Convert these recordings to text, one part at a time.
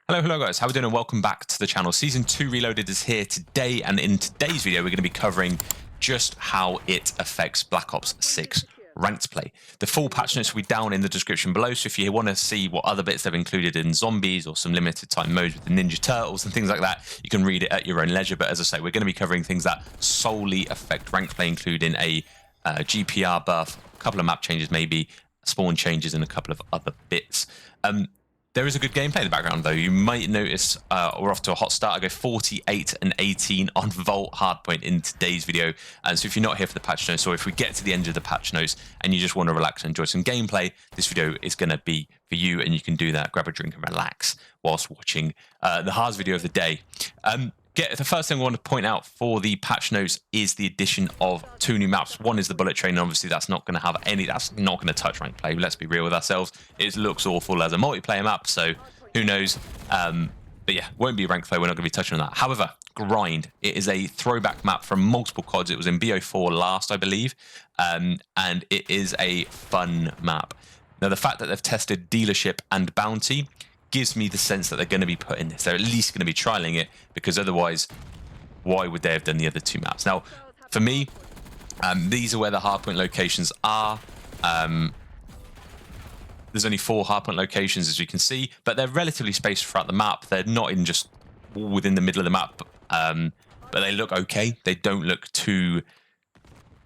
Hello guys, how are we doing and welcome back to the channel. Season 2 Reloaded is here today, and in today's video we're going to be covering just how it affects Black Ops 6 ranked play. The full patch notes will be down in the description below, so if you want to see what other bits they've included in zombies or some limited time modes with the Ninja Turtles and things like that, you can read it at your own leisure. But as I say, we're going to be covering things that solely affect ranked play, including a GPR buff, a couple of map changes maybe, spawn changes and a couple of other bits. There is a good gameplay in the background, though. You might notice we're off to a hot start. I go 48 and 18 on Vault Hardpoint in today's video. And so if you're not here for the patch notes, or if we get to the end of the patch notes and you just want to relax and enjoy some gameplay, this video is going to be for you, and you can do that, grab a drink and relax whilst watching the Harrz video of the day. The first thing I want to point out for the patch notes is the addition of 2 new maps. One is the bullet train, and obviously that's not going to have any, that's not going to touch ranked play. Let's be real with ourselves. It looks awful as a multiplayer map, so who knows? But yeah, won't be ranked play. We're not going to be touching on that. However, Grind, it is a throwback map from multiple CODs. It was in BO4 last, I believe, and it is a fun map. Now, the fact that they've tested Dealership and Bounty gives me the sense that they're going to be putting this. They're at least going to be trialing it, because otherwise, why would they have done the other 2 maps? Now, for me, these are where the hardpoint locations are. There's only 4 hardpoint locations, as you can see, but they're relatively spaced throughout the map. They're not in just within the middle of the map, but they look okay. They don't look too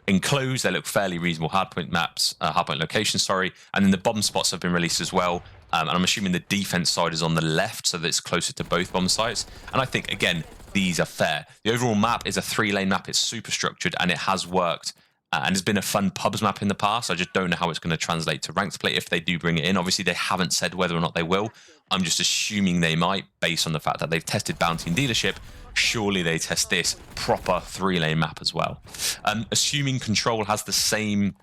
enclosed. They look fairly reasonable hardpoint maps, hardpoint locations, sorry. And then the bomb spots have been released as well. And I'm assuming the defense side is on the left, so that it's closer to both bomb sites. And I think, again, these are fair. The overall map is a 3-lane map. It's super structured, and it has worked. And it's been a fun pubs map in the past. I just don't know how it's going to translate to ranked play if they do bring it in. Obviously, they haven't said whether or not they will. I'm just assuming they might, based on the fact that they've tested Bounty and Dealership. Surely they test this proper 3-lane map as well. Assuming Control has the same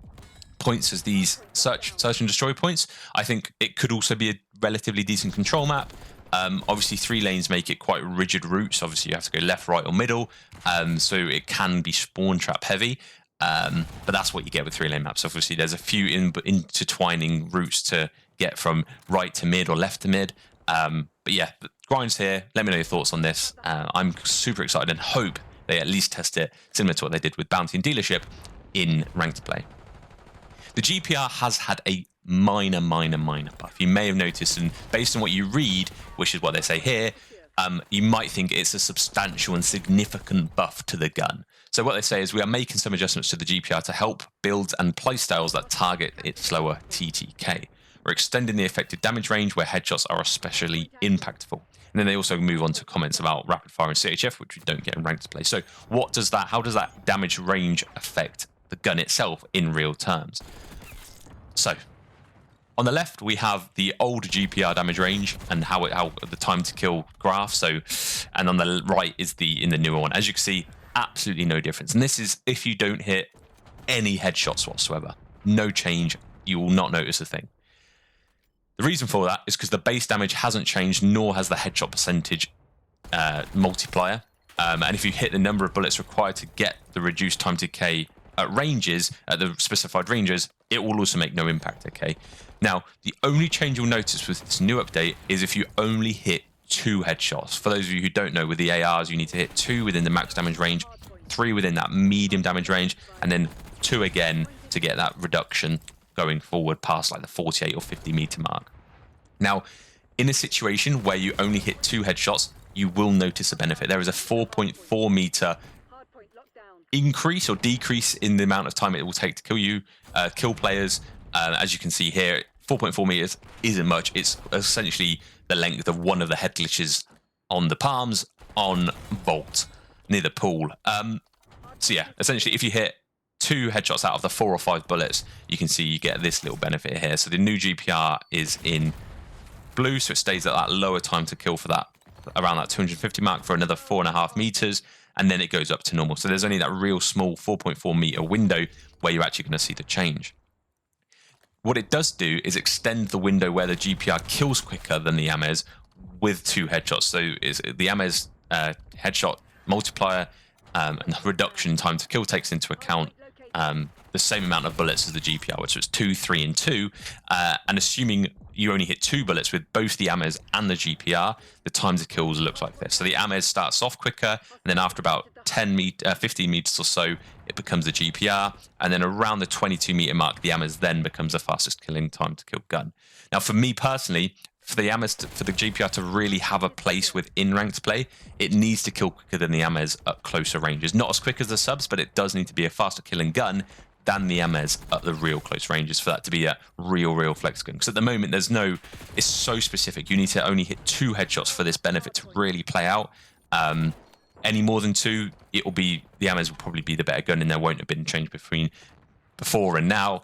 points as these search and destroy points, I think it could also be a relatively decent Control map. Obviously 3 lanes make it quite rigid routes. Obviously you have to go left, right or middle, so it can be spawn trap heavy, but that's what you get with 3-lane maps. Obviously there's a few intertwining routes to get from right to mid or left to mid, but yeah, Grind's here. Let me know your thoughts on this. I'm super excited and hope they at least test it similar to what they did with Bounty and Dealership in ranked play. The GPR has had a minor buff. You may have noticed, and based on what you read, which is what they say here, you might think it's a substantial and significant buff to the gun. So what they say is, we are making some adjustments to the GPR to help builds and playstyles that target its slower TTK. We're extending the effective damage range where headshots are especially impactful. And then they also move on to comments about rapid fire and CHF, which we don't get in ranked play. So how does that damage range affect the gun itself in real terms? So, on the left we have the old GPR damage range and how the time to kill graph. So, and on the right is in the newer one. As you can see, absolutely no difference. And this is if you don't hit any headshots whatsoever. No change. You will not notice a thing. The reason for that is because the base damage hasn't changed, nor has the headshot percentage multiplier. And if you hit the number of bullets required to get the reduced time to decay at ranges, at the specified ranges, it will also make no impact, okay? Now, the only change you'll notice with this new update is if you only hit 2 headshots. For those of you who don't know, with the ARs, you need to hit 2 within the max damage range, 3 within that medium damage range, and then 2 again to get that reduction going forward past like the 48 or 50 meter mark. Now, in a situation where you only hit 2 headshots, you will notice a benefit. There is a 4.4 meter increase or decrease in the amount of time it will take to kill players. As you can see here, 4.4 meters isn't much. It's essentially the length of one of the head glitches on the palms on Vault near the pool. So yeah, essentially if you hit 2 headshots out of the 4 or 5 bullets, you can see you get this little benefit here. So the new GPR is in blue, so it stays at that lower time to kill for that, around that 250 mark for another 4.5 meters, and then it goes up to normal. So there's only that real small 4.4 meter window where you're actually going to see the change. What it does do is extend the window where the GPR kills quicker than the AMES with 2 headshots. So the AMES headshot multiplier and reduction in time to kill takes into account the same amount of bullets as the GPR, which was 2, 3, and 2. And assuming you only hit 2 bullets with both the Harrz and the GPR, the times of kills looks like this. So the Harrz starts off quicker, and then after about 15 meters or so, it becomes the GPR, and then around the 22-meter mark, the Harrz then becomes the fastest killing time to kill gun. Now, for me personally, for the GPR to really have a place within ranked play, it needs to kill quicker than the Harrz at closer ranges. Not as quick as the subs, but it does need to be a faster killing gun than the Harrz at the real close ranges for that to be a real flex gun. Because at the moment, it's so specific. You need to only hit 2 headshots for this benefit to really play out. Any more than 2, the Harrz will probably be the better gun, and there won't have been change between before and now.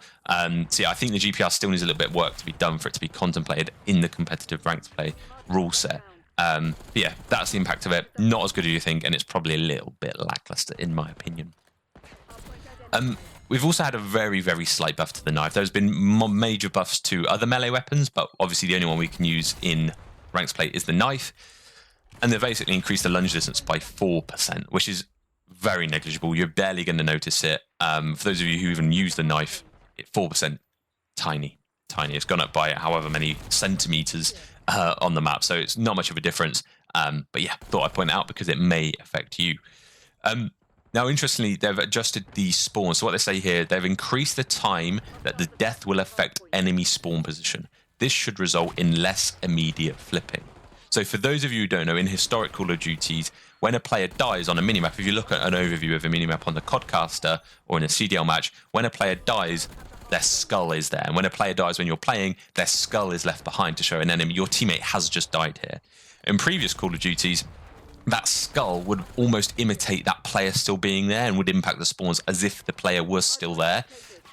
So yeah, I think the GPR still needs a little bit of work to be done for it to be contemplated in the competitive ranked play rule set. But yeah, that's the impact of it. Not as good as you think, and it's probably a little bit lackluster in my opinion. We've also had a very slight buff to the knife. There's been major buffs to other melee weapons, but obviously the only one we can use in ranked play is the knife. And they've basically increased the lunge distance by 4%, which is very negligible. You're barely going to notice it. For those of you who even use the knife, 4%, tiny. It's gone up by however many centimeters on the map, so it's not much of a difference. But yeah, thought I'd point it out because it may affect you. Now, interestingly, they've adjusted the spawn. So what they say here, they've increased the time that the death will affect enemy spawn position. This should result in less immediate flipping. So for those of you who don't know, in historic Call of Duties, when a player dies on a minimap, if you look at an overview of a minimap on the Codcaster or in a CDL match, when a player dies, their skull is there. And when a player dies when you're playing, their skull is left behind to show an enemy. Your teammate has just died here. In previous Call of Duties, that skull would almost imitate that player still being there and would impact the spawns as if the player was still there.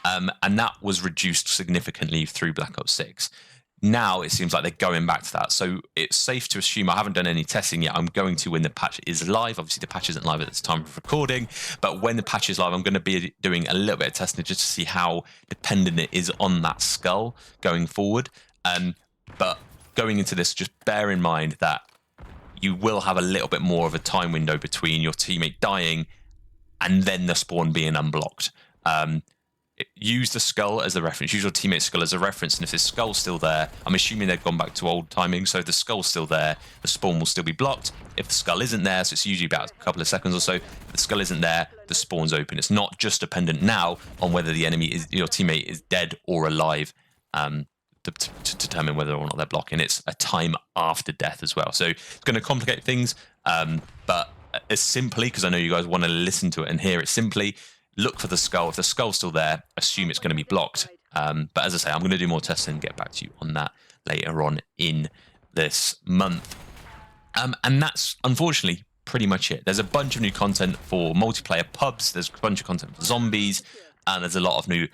And that was reduced significantly through Black Ops 6. Now it seems like they're going back to that. So it's safe to assume, I haven't done any testing yet, I'm going to when the patch is live. Obviously the patch isn't live at this time of recording, but when the patch is live, I'm going to be doing a little bit of testing just to see how dependent it is on that skull going forward. But going into this, just bear in mind that you will have a little bit more of a time window between your teammate dying and then the spawn being unblocked. Use the skull as a reference. Use your teammate's skull as a reference, and if this skull's still there, I'm assuming they've gone back to old timing, so if the skull's still there, the spawn will still be blocked. If the skull isn't there, so it's usually about a couple of seconds or so, if the skull isn't there, the spawn's open. It's not just dependent now on whether the enemy is, your teammate is dead or alive, to determine whether or not they're blocking. It's a time after death as well. So it's going to complicate things, but as simply, because I know you guys want to listen to it and hear it simply, look for the skull. If the skull's still there, assume it's going to be blocked. But as I say, I'm going to do more testing and get back to you on that later on in this month. And that's, unfortunately, pretty much it. There's a bunch of new content for multiplayer pubs. There's a bunch of content for zombies. And there's a lot of new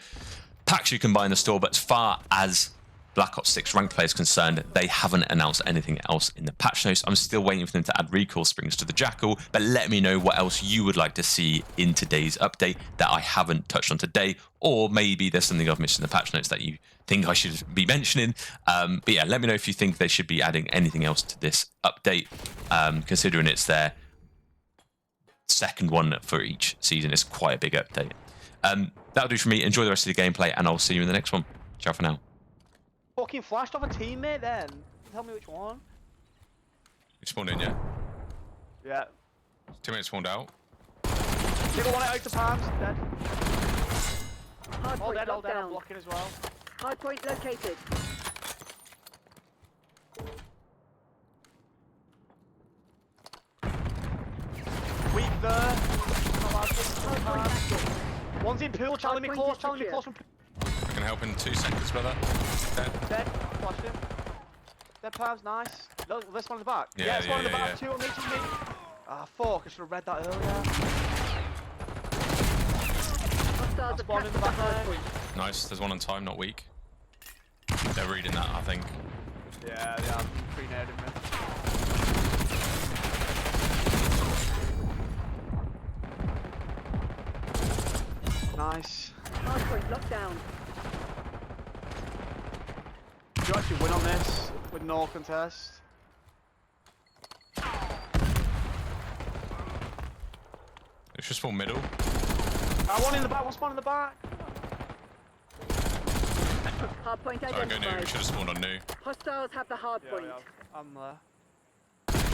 packs you can buy in the store. But as far as Black Ops 6 ranked play is concerned, they haven't announced anything else in the patch notes. I'm still waiting for them to add recoil springs to the Jackal, but let me know what else you would like to see in today's update that I haven't touched on today, or maybe there's something I've missed in the patch notes that you think I should be mentioning. But yeah, let me know if you think they should be adding anything else to this update, considering it's their second one for each season. It's quite a big update. That'll do for me. Enjoy the rest of the gameplay, and I'll see you in the next one. Ciao for now. Fucking flashed off a teammate then. Tell me which one. You spawned in, yeah? Yeah. Teammate spawned out. Take one out the palms, dead. Hard All point dead, all dead, I'm down. blocking as well. Hard point located. Weak there. Hard point active. One's in pool, challenge me close from pool. I can help in 2 seconds, brother. Dead. Dead, flashed him. Dead palms, nice. Look, this one in the back. Yeah, this one in the yeah, back, two on each of me. Ah, fuck, I should have read that earlier. Hostiles have Spawned in captured the the back hard there. point. Nice. There's one on time, not weak. They're reading that, I think. Yeah, they are pre-nading me. Nice. Hard point locked down. You actually win on this with no contest. It's just full middle. One in the back, one spawn in the back. Hardpoint Sorry, go new. We identified. should have spawned on new. Hostiles have the Yeah, hardpoint. yeah, I'm there.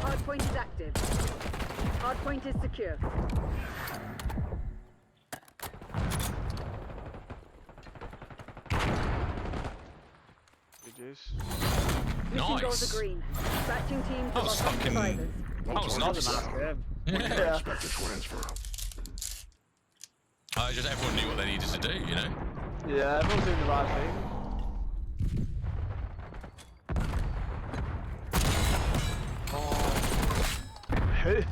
Hardpoint is active. Hardpoint is secure. Good juice. Mission goals Nice. are green. Dispatching teams That to was locate fucking- survivors. That was That was a nice. nice game. Yeah. Expect to transfer. Just everyone knew what they needed to do, you know? Yeah, everyone's doing the right thing. Oh. Who?